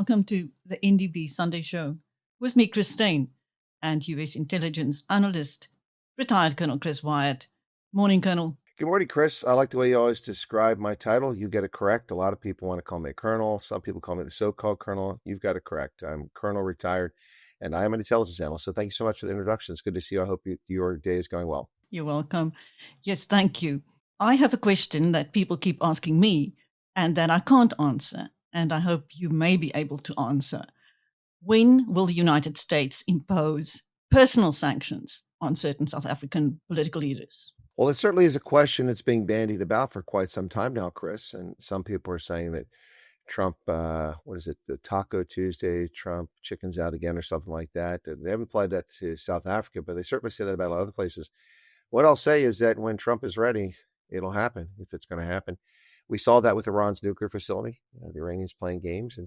welcome to the NdB Sunday Show. With me, Chris Steyn, and US intelligence analyst, retired Colonel Chris Wyatt. Morning, Colonel. Good morning, Chris. I like the way you always describe my title. You get it correct. A lot of people want to call me a colonel. Some people call me the so-called colonel. You've got it correct. I'm colonel retired, and I am an intelligence analyst. So thank you so much for the introduction. It's good to see you. I hope your day is going well. You're welcome. Yes, thank you. I have a question that people keep asking me and that I can't answer, and I hope you may be able to answer. When will the United States impose personal sanctions on certain South African political leaders? Well, it certainly is a question that's being bandied about for quite some time now, Chris. And some people are saying that Trump, the Taco Tuesday, Trump chickens out again or something like that. They haven't applied that to South Africa, but they certainly say that about a lot of other places. What I'll say is that when Trump is ready, it'll happen, if it's going to happen. We saw that with Iran's nuclear facility, the Iranians playing games,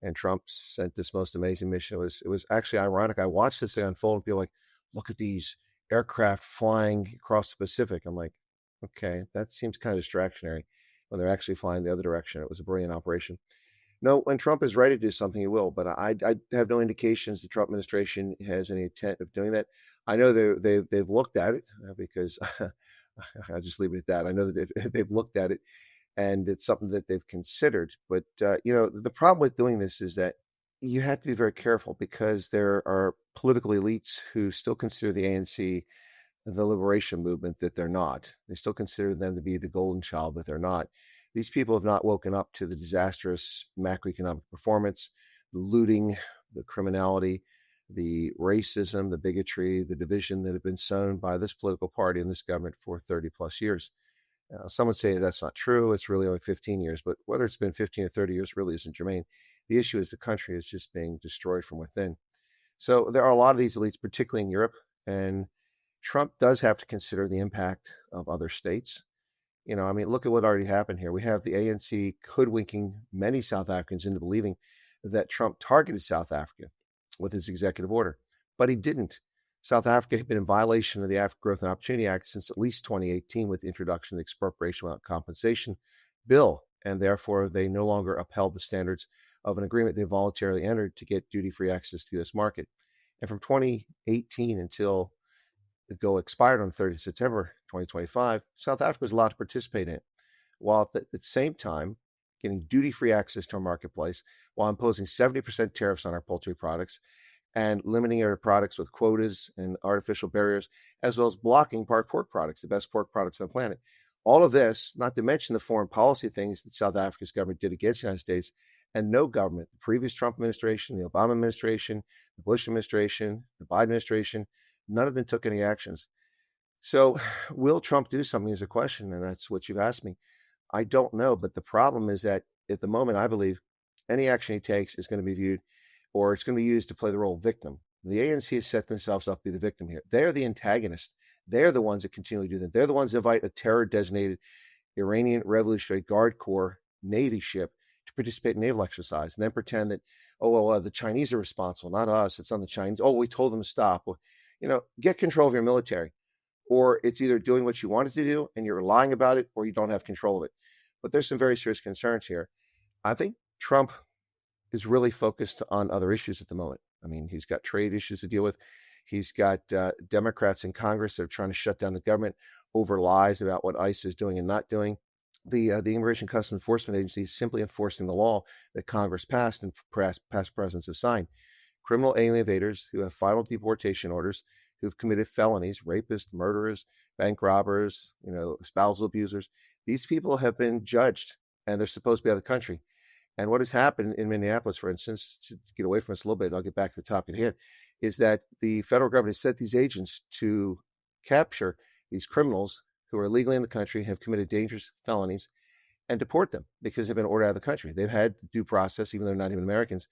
and Trump sent this most amazing mission. It was actually ironic. I watched this thing unfold and feel like, look at these aircraft flying across the Pacific. I'm like, okay, that seems kind of distractionary when they're actually flying the other direction. It was a brilliant operation. No, when Trump is ready to do something, he will. But I have no indications the Trump administration has any intent of doing that. I know they've looked at it because I'll just leave it at that. I know that they've looked at it, and it's something that they've considered. But the problem with doing this is that you have to be very careful because there are political elites who still consider the ANC the liberation movement that they're not. They still consider them to be the golden child, but they're not. These people have not woken up to the disastrous macroeconomic performance, the looting, the criminality, the racism, the bigotry, the division that have been sown by this political party and this government for 30 plus years. Some would say that's not true. It's really only 15 years, but whether it's been 15 or 30 years really isn't germane. The issue is the country is just being destroyed from within. So there are a lot of these elites, particularly in Europe, and Trump does have to consider the impact of other states. Look at what already happened here. We have the ANC hoodwinking many South Africans into believing that Trump targeted South Africa with his executive order, but he didn't. South Africa had been in violation of the African Growth and Opportunity Act since at least 2018 with the introduction of the Expropriation Without Compensation bill, and therefore they no longer upheld the standards of an agreement they voluntarily entered to get duty-free access to the U.S. market. And from 2018 until the GO expired on 30 September 2025, South Africa was allowed to participate in it, while at the same time getting duty-free access to our marketplace, while imposing 70% tariffs on our poultry products and limiting our products with quotas and artificial barriers, as well as blocking pork products, the best pork products on the planet. All of this, not to mention the foreign policy things that South Africa's government did against the United States, and no government, the previous Trump administration, the Obama administration, the Bush administration, the Biden administration, none of them took any actions. So will Trump do something is a question, and that's what you've asked me. I don't know, but the problem is that at the moment, I believe any action he takes is going to be viewed, or it's going to be used to play the role of victim. The ANC has set themselves up to be the victim here. They're the antagonist. They're the ones that continually do that. They're the ones that invite a terror-designated Iranian Revolutionary Guard Corps Navy ship to participate in naval exercise and then pretend that, the Chinese are responsible, not us. It's on the Chinese. Oh, we told them to stop. Well, get control of your military, or it's either doing what you want it to do and you're lying about it, or you don't have control of it. But there's some very serious concerns here. I think Trump is really focused on other issues at the moment. He's got trade issues to deal with. He's got Democrats in Congress that are trying to shut down the government over lies about what ICE is doing and not doing. The Immigration Customs Enforcement Agency is simply enforcing the law that Congress passed and past presidents have signed. Criminal alien evaders who have final deportation orders, who've committed felonies, rapists, murderers, bank robbers, spousal abusers. These people have been judged and they're supposed to be out of the country. And what has happened in Minneapolis, for instance, to get away from us a little bit, I'll get back to the topic at hand, is that the federal government has set these agents to capture these criminals who are illegally in the country, have committed dangerous felonies, and deport them because they've been ordered out of the country. They've had due process, even though they're not even Americans.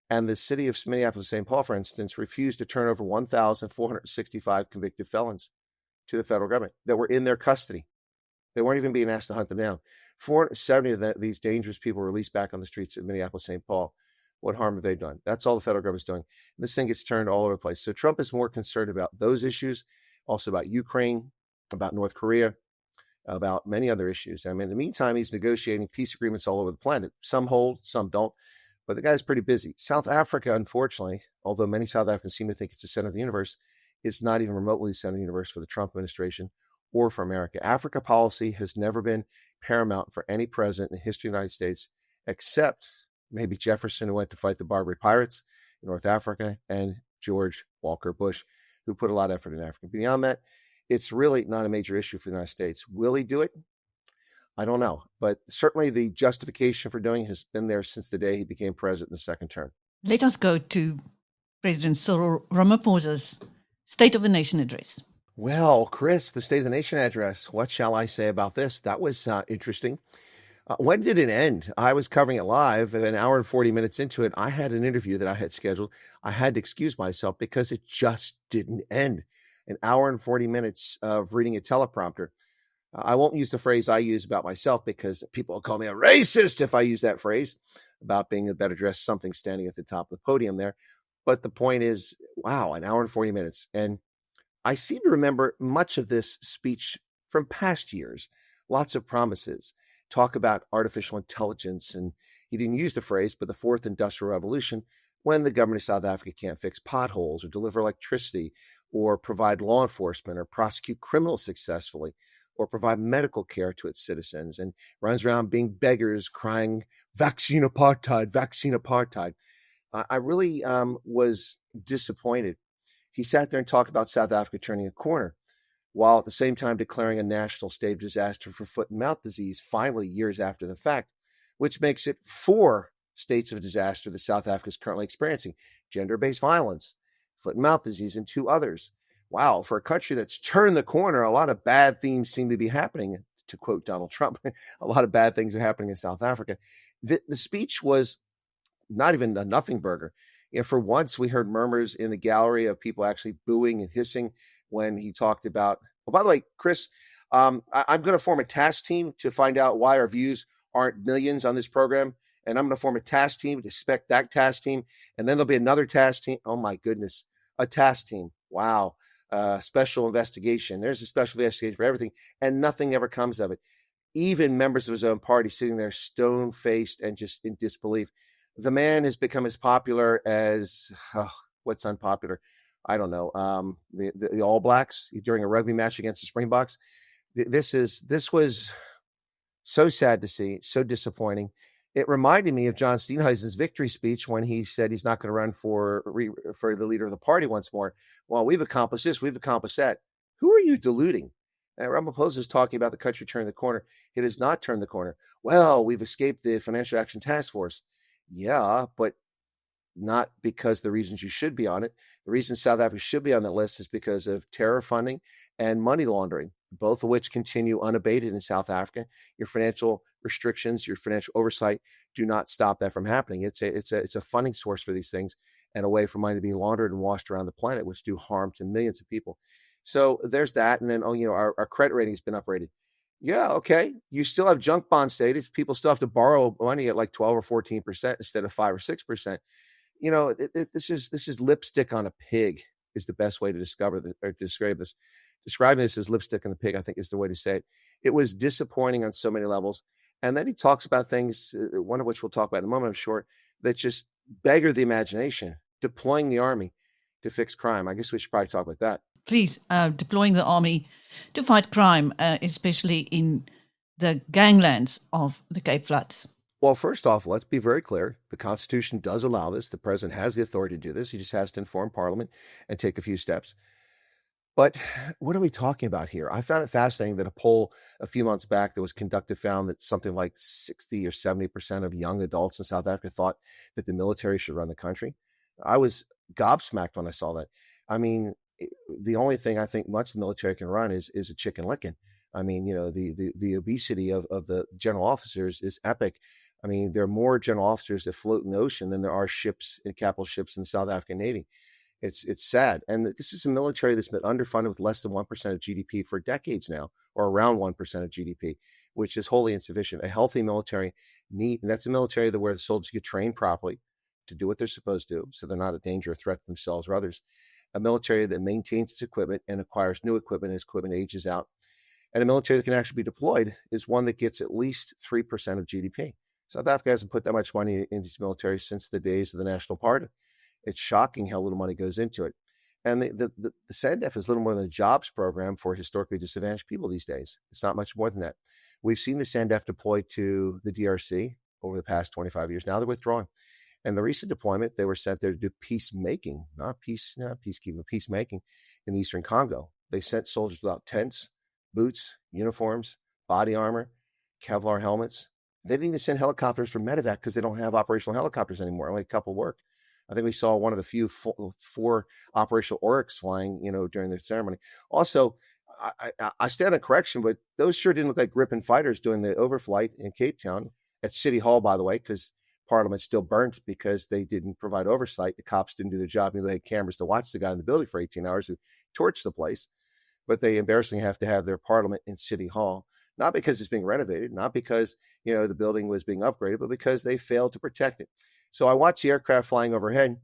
And the city of Minneapolis-St. Paul, for instance, refused to turn over 1,465 convicted felons to the federal government that were in their custody. They weren't even being asked to hunt them down. 470 of these dangerous people were released back on the streets of Minneapolis-St. Paul. What harm have they done? That's all the federal government's doing. And this thing gets turned all over the place. So Trump is more concerned about those issues, also about Ukraine, about North Korea, about many other issues. In the meantime, he's negotiating peace agreements all over the planet. Some hold, some don't. but the guy's pretty busy. South Africa, unfortunately, although many South Africans seem to think it's the center of the universe, is not even remotely the center of the universe for the Trump administration or for America. Africa policy has never been paramount for any president in the history of the United States, except maybe Jefferson, who went to fight the Barbary pirates in North Africa, and George Walker Bush, who put a lot of effort in Africa. Beyond that, it's really not a major issue for the United States. Will he do it? I don't know. But certainly the justification for doing it has been there since the day he became president in the second term. Let us go to President Cyril Ramaphosa's State of the Nation address. Well, Chris, the State of the Nation address, what shall I say about this? That was interesting. When did it end? I was covering it live. An hour and 40 minutes into it, I had an interview that I had scheduled. I had to excuse myself because it just didn't end. An hour and 40 minutes of reading a teleprompter. I won't use the phrase I use about myself because people will call me a racist if I use that phrase about being a better dressed something standing at the top of the podium there. But the point is, wow, an hour and 40 minutes. And I seem to remember much of this speech from past years, lots of promises, talk about artificial intelligence. And he didn't use the phrase, but the fourth industrial revolution, when the government of South Africa can't fix potholes or deliver electricity or provide law enforcement or prosecute criminals successfully or provide medical care to its citizens, and runs around being beggars crying, vaccine apartheid, vaccine apartheid. I really was disappointed. He sat there and talked about South Africa turning a corner, while at the same time declaring a national state of disaster for foot and mouth disease, finally years after the fact, which makes it 4 states of disaster that South Africa is currently experiencing: gender-based violence, foot and mouth disease, and 2 others. Wow, for a country that's turned the corner, a lot of bad things seem to be happening. To quote Donald Trump, a lot of bad things are happening in South Africa. The speech was not even a nothing burger. For once, we heard murmurs in the gallery of people actually booing and hissing when he talked about, oh, by the way, Chris, I'm going to form a task team to find out why our views aren't millions on this program. And I'm going to form a task team to spec that task team. And then there'll be another task team. Oh, my goodness. A task team. Wow. Special investigation. There's a special investigation for everything. And nothing ever comes of it. Even members of his own party sitting there stone-faced and just in disbelief. The man has become as popular as, what's unpopular? I don't know. The All Blacks during a rugby match against the Springboks. This was so sad to see, so disappointing. It reminded me of John Steenhuisen's victory speech when he said he's not going to run for the leader of the party once more. Well, we've accomplished this, we've accomplished that. Who are you deluding? Ramaphosa is talking about the country turning the corner. It has not turned the corner. Well, we've escaped the Financial Action Task Force. Yeah, but not because the reasons you should be on it. The reason South Africa should be on that list is because of terror funding and money laundering, both of which continue unabated in South Africa. Your financial restrictions, your financial oversight do not stop that from happening. It's a funding source for these things and a way for money to be laundered and washed around the planet, which do harm to millions of people. So there's that. And then, our credit rating has been uprated. Yeah, okay. You still have junk bond status. People still have to borrow money at like 12 or 14% instead of 5 or 6%. This is lipstick on a pig is the best way to describe this. Describing this as lipstick on a pig, I think, is the way to say it. It was disappointing on so many levels. And then he talks about things, one of which we'll talk about in a moment, I'm sure, that just beggar the imagination, deploying the army to fix crime. I guess we should probably talk about that. Please, deploying the army to fight crime, especially in the ganglands of the Cape Flats. Well, first off, let's be very clear. The Constitution does allow this. The president has the authority to do this. He just has to inform Parliament and take a few steps. But what are we talking about here? I found it fascinating that a poll a few months back that was conducted found that something like 60 or 70% of young adults in South Africa thought that the military should run the country. I was gobsmacked when I saw that. I mean, the only thing I think much the military can run is a chicken licking. I mean, the obesity of the general officers is epic. I mean, there are more general officers that float in the ocean than there are ships and capital ships in the South African Navy. It's sad. And this is a military that's been underfunded with less than 1% of GDP for decades now, or around 1% of GDP, which is wholly insufficient. A healthy military and that's a military where the soldiers get trained properly to do what they're supposed to, so they're not a danger or threat to themselves or others. A military that maintains its equipment and acquires new equipment as equipment ages out. And a military that can actually be deployed is one that gets at least 3% of GDP. South Africa hasn't put that much money into its military since the days of the National Party. It's shocking how little money goes into it. And the SANDF is little more than a jobs program for historically disadvantaged people these days. It's not much more than that. We've seen the SANDF deployed to the DRC over the past 25 years. Now they're withdrawing. And the recent deployment, they were sent there to do peacemaking, not peacekeeping, peacemaking in the Eastern Congo. They sent soldiers without tents, boots, uniforms, body armor, Kevlar helmets. They didn't even send helicopters for medevac because they don't have operational helicopters anymore. Only a couple work. I think we saw one of the few four operational Oryx flying, during the ceremony. Also, I stand on correction, but those sure didn't look like Gripen fighters doing the overflight in Cape Town at City Hall, by the way, because Parliament still burnt because they didn't provide oversight. The cops didn't do their job. They had cameras to watch the guy in the building for 18 hours who torched the place. But they embarrassingly have to have their Parliament in City Hall, not because it's being renovated, not because, the building was being upgraded, but because they failed to protect it. So I watched the aircraft flying overhead,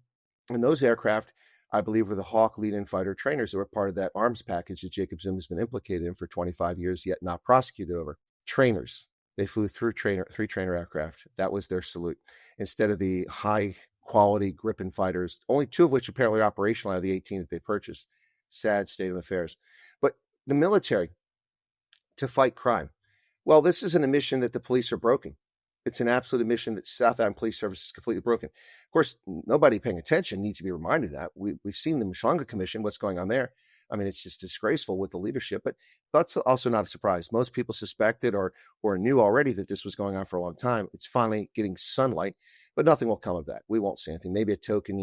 and those aircraft, I believe, were the Hawk lead-in fighter trainers that were part of that arms package that Jacob Zuma has been implicated in for 25 years, yet not prosecuted over. Trainers. They flew through three trainer aircraft. That was their salute. Instead of the high-quality Gripen fighters, only two of which apparently are operational out of the 18 that they purchased. Sad state of affairs. But the military, to fight crime. Well, this isn't a mission that the police are broken. It's an absolute admission that South African Police Service is completely broken. Of course, nobody paying attention needs to be reminded of that. We've seen the Mshanga Commission, what's going on there. I mean, it's just disgraceful with the leadership, but that's also not a surprise. Most people suspected or knew already that this was going on for a long time. It's finally getting sunlight, but nothing will come of that. We won't see anything. Maybe a token,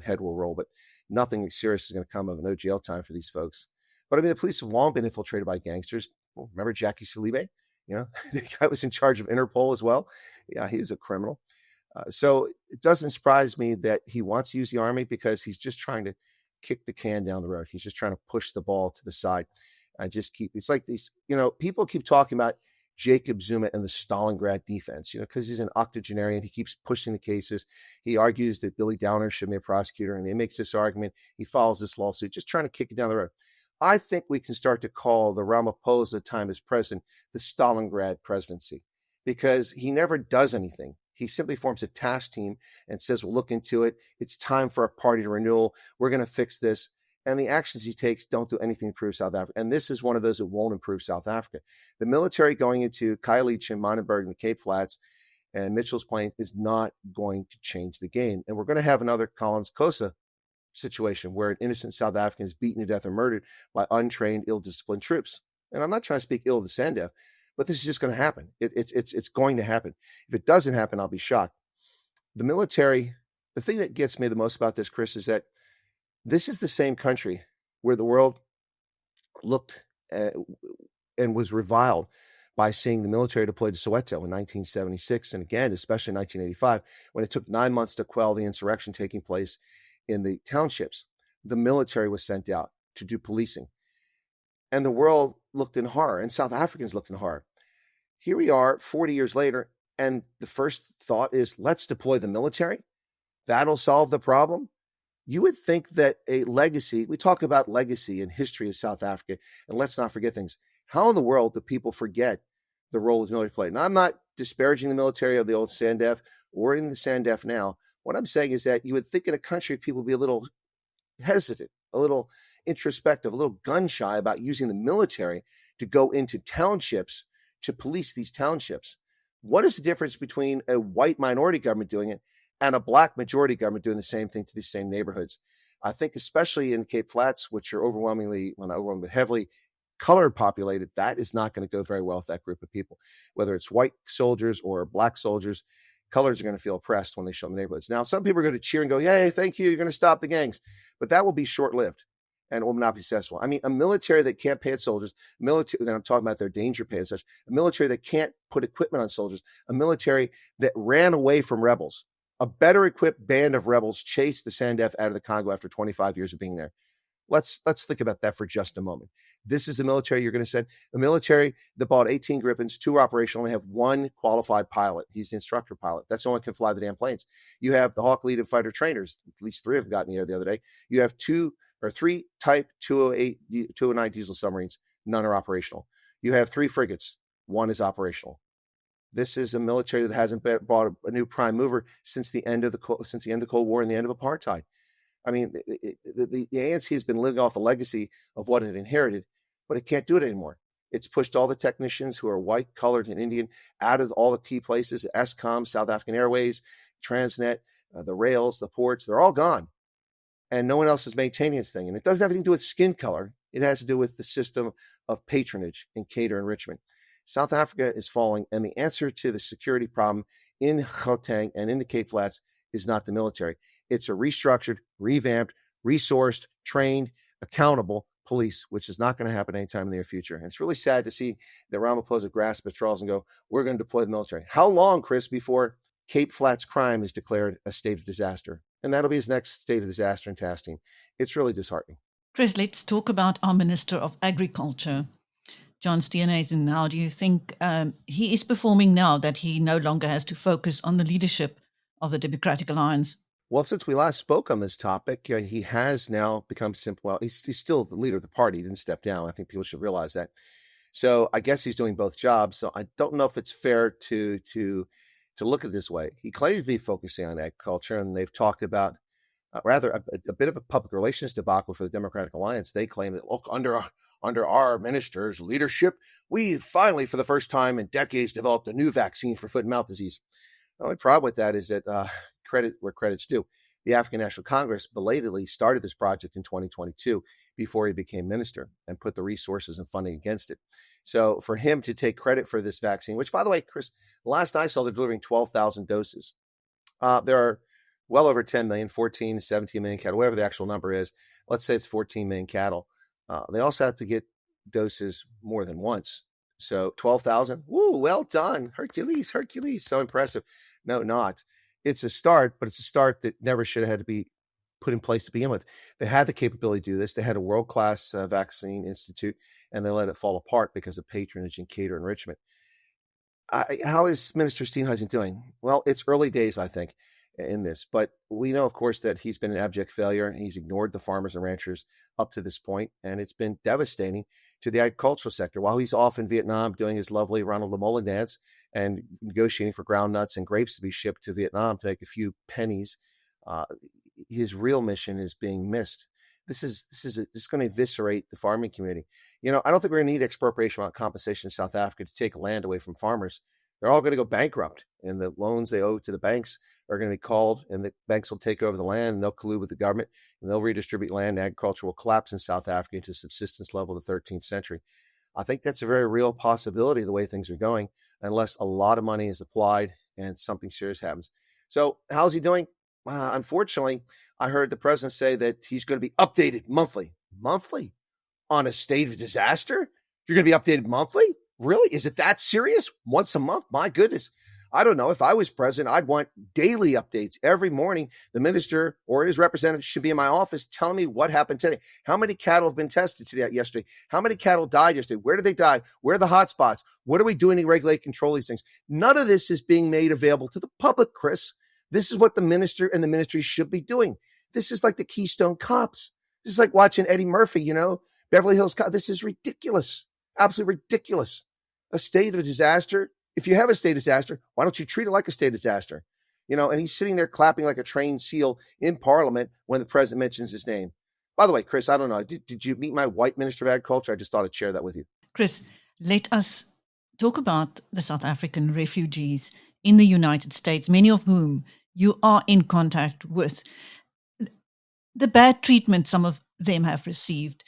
head will roll, but nothing serious is going to come of it. No jail time for these folks. But I mean, the police have long been infiltrated by gangsters. Well, remember Jackie Salibe? The guy was in charge of Interpol as well. Yeah, he was a criminal. So it doesn't surprise me that he wants to use the army because he's just trying to kick the can down the road. He's just trying to push the ball to the side and it's like these, people keep talking about Jacob Zuma and the Stalingrad defense, because he's an octogenarian. He keeps pushing the cases. He argues that Billy Downer should be a prosecutor, and he makes this argument. He follows this lawsuit, just trying to kick it down the road. I think we can start to call the Ramaphosa time as president the Stalingrad presidency, because he never does anything. He simply forms a task team and says, we'll look into it. It's time for a party to renewal. We're going to fix this. And the actions he takes don't do anything to improve South Africa. And this is one of those that won't improve South Africa. The military going into Khayelitsha and Monenberg and the Cape Flats and Mitchell's Plains is not going to change the game. And we're going to have another Collins Kosa situation where an innocent South African is beaten to death or murdered by untrained, ill-disciplined troops. And I'm not trying to speak ill of the SANDF, but this is just going to happen. It's going to happen. If it doesn't happen, I'll be shocked. The military, the thing that gets me the most about this, Chris, is that this is the same country where the world looked and was reviled by seeing the military deployed to Soweto in 1976, and again, especially in 1985, when it took 9 months to quell the insurrection taking place in the townships. The military was sent out to do policing. And the world looked in horror, and South Africans looked in horror. Here we are 40 years later, and the first thought is, let's deploy the military. That'll solve the problem. You would think that a legacy, we talk about legacy and history of South Africa, and let's not forget things. How in the world do people forget the role the military played? Now, I'm not disparaging the military of the old SANDF or in the SANDF now. What I'm saying is that you would think in a country, people would be a little hesitant, a little introspective, a little gun shy about using the military to go into townships to police these townships. What is the difference between a white minority government doing it and a black majority government doing the same thing to these same neighborhoods? I think especially in Cape Flats, which are overwhelmingly, well, not overwhelmingly, but heavily colored populated, that is not going to go very well with that group of people. Whether it's white soldiers or black soldiers, colors are going to feel oppressed when they show up in the neighborhoods. Now, some people are going to cheer and go, yay, thank you, you're going to stop the gangs. But that will be short-lived and will not be successful. I mean, a military that can't pay its soldiers, military, then I'm talking about their danger pay and such, a military that can't put equipment on soldiers, a military that ran away from rebels. A better equipped band of rebels chased the SANDF out of the Congo after 25 years of being there. Let's think about that for just a moment. This is the military you're going to send. The military that bought 18 Gripens, 2 are operational, only have 1 qualified pilot. He's the instructor pilot. That's the one who can fly the damn planes. You have the Hawk lead and fighter trainers. At least 3 have gotten here the other day. You have 3 Type 208, 209 diesel submarines. None are operational. You have 3 frigates. 1 is operational. This is a military that hasn't brought a new prime mover since the end of the Cold War and the end of apartheid. I mean, the ANC has been living off the legacy of what it inherited, but it can't do it anymore. It's pushed all the technicians who are white, colored, and Indian out of all the key places, ESCOM, South African Airways, Transnet, the rails, the ports, they're all gone. And no one else is maintaining this thing. And it doesn't have anything to do with skin color. It has to do with the system of patronage and cater enrichment. South Africa is falling, and the answer to the security problem in Gauteng and in the Cape Flats is not the military. It's a restructured, revamped, resourced, trained, accountable police, which is not going to happen anytime in the near future. And it's really sad to see that Ramaphosa grasp at straws and go, we're going to deploy the military. How long, Chris, before Cape Flats crime is declared a state of disaster? And that'll be his next state of disaster and testing. It's really disheartening. Chris, let's talk about our Minister of Agriculture, John Steenhuisen. How do you think he is performing now that he no longer has to focus on the leadership of the Democratic Alliance? Well, since we last spoke on this topic, he has now become simple. Well, he's still the leader of the party. He didn't step down. I think people should realize that. So I guess he's doing both jobs. So I don't know if it's fair to look at it this way. He claims to be focusing on agriculture, and they've talked about rather a bit of a public relations debacle for the Democratic Alliance. They claim that, look, under our minister's leadership, we finally, for the first time in decades, developed a new vaccine for foot and mouth disease. The only problem with that is that credit where credit's due. The African National Congress belatedly started this project in 2022 before he became minister and put the resources and funding against it. So for him to take credit for this vaccine, which, by the way, Chris, last I saw, they're delivering 12,000 doses. There are well over 10 million, 14, 17 million cattle, whatever the actual number is. Let's say it's 14 million cattle. They also have to get doses more than once. So 12,000, woo, well done. Hercules, so impressive. No, not. It's a start, but it's a start that never should have had to be put in place to begin with. They had the capability to do this. They had a world-class vaccine institute, and they let it fall apart because of patronage and cater enrichment. How is Minister Steenhuisen doing? Well, it's early days, I think, in this. But we know, of course, that he's been an abject failure. He's ignored the farmers and ranchers up to this point, and it's been devastating to the agricultural sector. While he's off in Vietnam doing his lovely Ronald Lamola dance and negotiating for ground nuts and grapes to be shipped to Vietnam to make a few pennies, his real mission is being missed. This is going to eviscerate the farming community. You know, I don't think we're going to need expropriation amount compensation in South Africa to take land away from farmers. They're all going to go bankrupt, and the loans they owe to the banks are going to be called, and the banks will take over the land, and they'll collude with the government, and they'll redistribute land, and agriculture will collapse in South Africa into subsistence level of the 13th century. I think that's a very real possibility the way things are going, unless a lot of money is applied and something serious happens. So how's he doing? Unfortunately, I heard the president say that he's going to be updated monthly on a state of disaster. You're going to be updated monthly? Really? Is it that serious? Once a month? My goodness. I don't know. If I was president, I'd want daily updates. Every morning, the minister or his representative should be in my office telling me what happened today. How many cattle have been tested yesterday? How many cattle died yesterday? Where did they die? Where are the hot spots? What are we doing to regulate, control these things? None of this is being made available to the public, Chris. This is what the minister and the ministry should be doing. This is like the Keystone Cops. This is like watching Eddie Murphy, Beverly Hills Cop. This is ridiculous. Absolutely ridiculous. A state of disaster. If you have a state of disaster, why don't you treat it like a state of disaster? And he's sitting there clapping like a trained seal in Parliament when the president mentions his name. By the way, Chris, I don't know. Did you meet my white Minister of Agriculture? I just thought I'd share that with you. Chris, let us talk about the South African refugees in the United States, many of whom you are in contact with. The bad treatment some of them have received.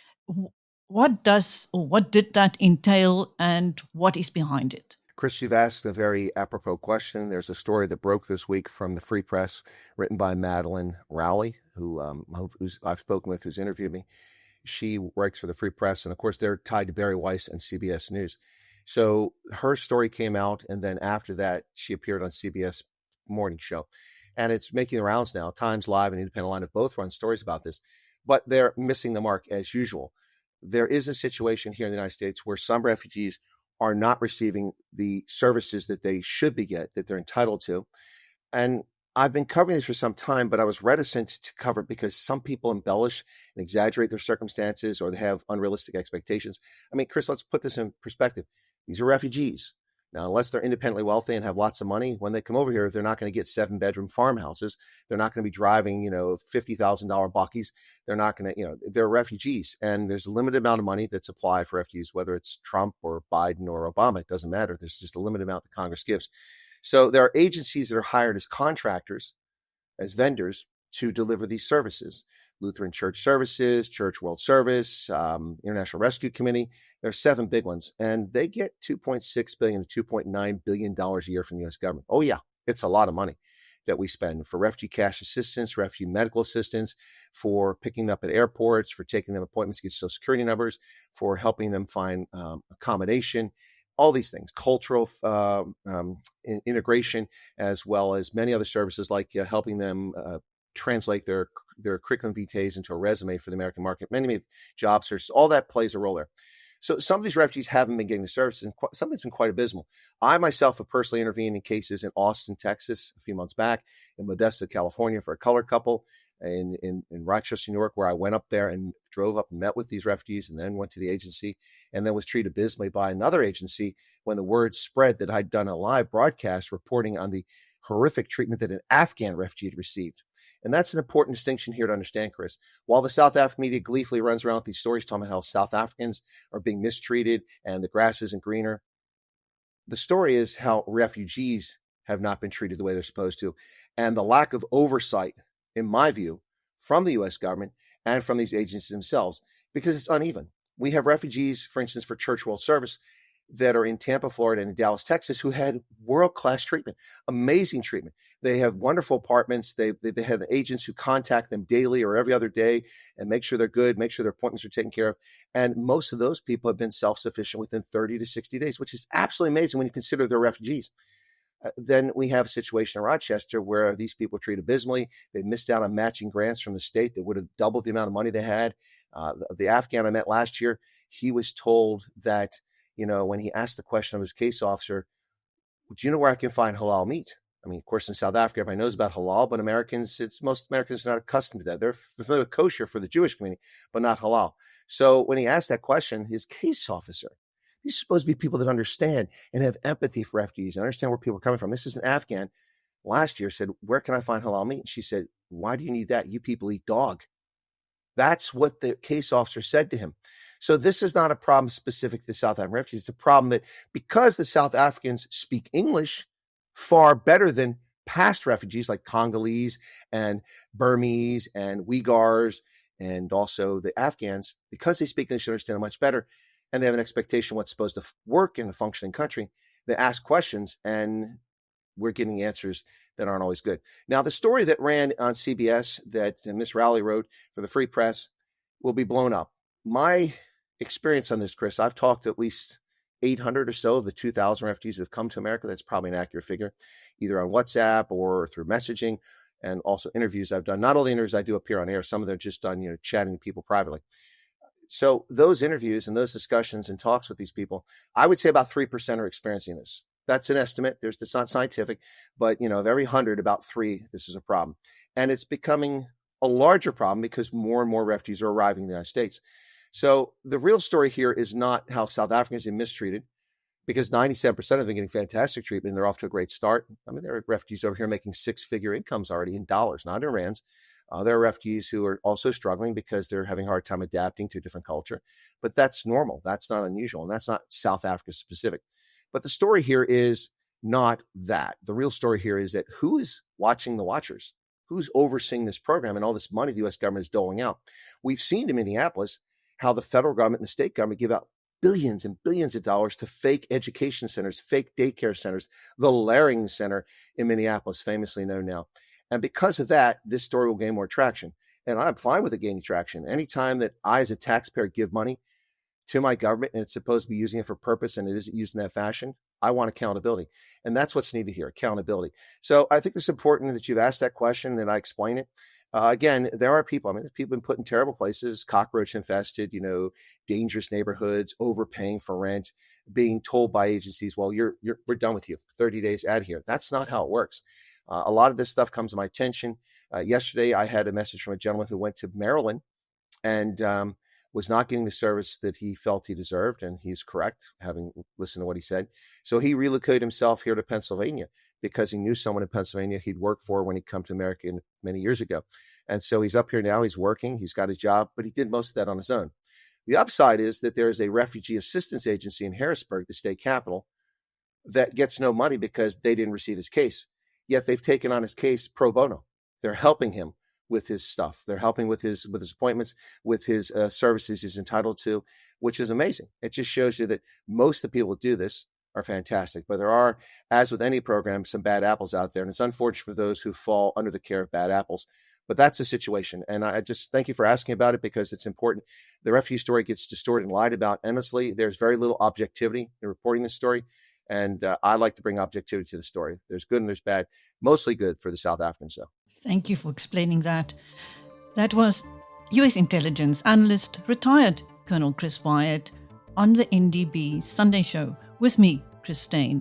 What did that entail, and what is behind it? Chris, you've asked a very apropos question. There's a story that broke this week from the Free Press, written by Madeline Rowley, who I've spoken with, who's interviewed me. She works for the Free Press, and of course, they're tied to Barry Weiss and CBS News. So her story came out, and then after that, she appeared on CBS Morning Show, and it's making the rounds now. Times Live and Independent Line have both run stories about this, but they're missing the mark as usual. There is a situation here in the United States where some refugees are not receiving the services that they should be that they're entitled to. And I've been covering this for some time, but I was reticent to cover it because some people embellish and exaggerate their circumstances, or they have unrealistic expectations. I mean, Chris, let's put this in perspective. These are refugees. Now, unless they're independently wealthy and have lots of money, when they come over here, they're not going to get 7-bedroom farmhouses. They're not going to be driving, $50,000 buckies. They're not going to, they're refugees. And there's a limited amount of money that's applied for refugees, whether it's Trump or Biden or Obama. It doesn't matter. There's just a limited amount that Congress gives. So there are agencies that are hired as contractors, as vendors, to deliver these services. Lutheran Church Services, Church World Service, International Rescue Committee. There are 7 big ones, and they get $2.6 billion to $2.9 billion a year from the U.S. government. Oh, yeah, it's a lot of money that we spend for refugee cash assistance, refugee medical assistance, for picking them up at airports, for taking them appointments to get Social Security numbers, for helping them find accommodation, all these things, cultural integration, as well as many other services like helping them translate their curriculum vitae into a resume for the American market, many job searches, all that plays a role there. So some of these refugees haven't been getting the services, and some of it's been quite abysmal. I myself have personally intervened in cases in Austin, Texas, a few months back, in Modesto, California, for a colored couple, in Rochester, New York, where I went up there and drove up and met with these refugees, and then went to the agency, and then was treated abysmally by another agency when the word spread that I'd done a live broadcast reporting on the horrific treatment that an Afghan refugee had received. And that's an important distinction here to understand, Chris. While the South African media gleefully runs around with these stories talking about how South Africans are being mistreated and the grass isn't greener, the story is how refugees have not been treated the way they're supposed to. And the lack of oversight, in my view, from the U.S. government and from these agencies themselves, because it's uneven. We have refugees, for instance, for Church World Service, that are in Tampa, Florida, and in Dallas, Texas, who had world-class treatment, amazing treatment. They have wonderful apartments. They have agents who contact them daily or every other day and make sure they're good, make sure their appointments are taken care of. And most of those people have been self-sufficient within 30 to 60 days, which is absolutely amazing when you consider they're refugees. Then we have a situation in Rochester where these people are treated abysmally. They missed out on matching grants from the state that would have doubled the amount of money they had. The Afghan I met last year, he was told that, when he asked the question of his case officer, do you know where I can find halal meat? I mean, of course, in South Africa, everybody knows about halal, but most Americans are not accustomed to that. They're familiar with kosher for the Jewish community, but not halal. So when he asked that question, his case officer, these are supposed to be people that understand and have empathy for refugees and understand where people are coming from. This is an Afghan last year said, where can I find halal meat? And she said, why do you need that? You people eat dog. That's what the case officer said to him. So this is not a problem specific to the South African refugees. It's a problem that because the South Africans speak English far better than past refugees like Congolese and Burmese and Uyghurs and also the Afghans, because they speak English and understand it much better, and they have an expectation of what's supposed to work in a functioning country, they ask questions, and we're getting answers that aren't always good. Now, the story that ran on CBS that Miss Rowley wrote for the Free Press will be blown up. My experience on this, Chris, I've talked to at least 800 or so of the 2,000 refugees that have come to America. That's probably an accurate figure, either on WhatsApp or through messaging, and also interviews I've done. Not all the interviews I do appear on air. Some of them are just done, chatting with people privately. So those interviews and those discussions and talks with these people, I would say about 3% are experiencing this. That's an estimate. It's not scientific, but of every 100, about 3, this is a problem. And it's becoming a larger problem because more and more refugees are arriving in the United States. So the real story here is not how South Africans are mistreated, because 97% have been getting fantastic treatment and they're off to a great start. I mean, there are refugees over here making 6-figure incomes already in dollars, not in rands. There are refugees who are also struggling because they're having a hard time adapting to a different culture. But that's normal. That's not unusual. And that's not South Africa specific. But the story here is not that. The real story here is that who is watching the watchers? Who's overseeing this program and all this money the U.S. government is doling out? We've seen in Minneapolis how the federal government and the state government give out billions and billions of dollars to fake education centers, fake daycare centers, the Laring Center in Minneapolis, famously known now. And because of that, this story will gain more traction. And I'm fine with it gaining traction. Anytime that I, as a taxpayer, give money to my government and it's supposed to be using it for purpose and it isn't used in that fashion, I want accountability. And that's what's needed here, accountability. So I think it's important that you've asked that question and that I explain it. Again, there are people, people have been put in terrible places, cockroach infested, dangerous neighborhoods, overpaying for rent, being told by agencies, well, we're done with you, 30 days out of here. That's not how it works. A lot of this stuff comes to my attention. Yesterday, I had a message from a gentleman who went to Maryland and was not getting the service that he felt he deserved, and he's correct, having listened to what he said. So he relocated himself here to Pennsylvania because he knew someone in Pennsylvania he'd worked for when he'd come to America many years ago. And so he's up here now, he's working, he's got his job, but he did most of that on his own. The upside is that there is a refugee assistance agency in Harrisburg, the state capital, that gets no money because they didn't receive his case. Yet they've taken on his case pro bono. They're helping him with his stuff. They're helping with his appointments, with his services he's entitled to, which is amazing. It just shows you that most of the people who do this are fantastic. But there are, as with any program, some bad apples out there. And it's unfortunate for those who fall under the care of bad apples. But that's the situation. And I just thank you for asking about it because it's important. The refugee story gets distorted and lied about endlessly. There's very little objectivity in reporting this story. And I like to bring objectivity to the story. There's good and there's bad, mostly good for the South Africans, though. Thank you for explaining that. That was U.S. intelligence analyst, retired Colonel Chris Wyatt, on the NdB Sunday Show with me, Chris Steyn.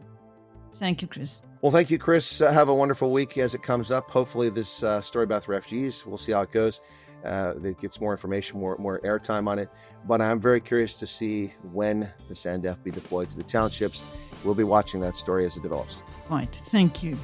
Thank you, Chris. Well, thank you, Chris. Have a wonderful week as it comes up. Hopefully this story about the refugees, we'll see how it goes. It gets more information, more airtime on it. But I'm very curious to see when the SANDF be deployed to the townships. We'll be watching that story as it develops. Right. Thank you.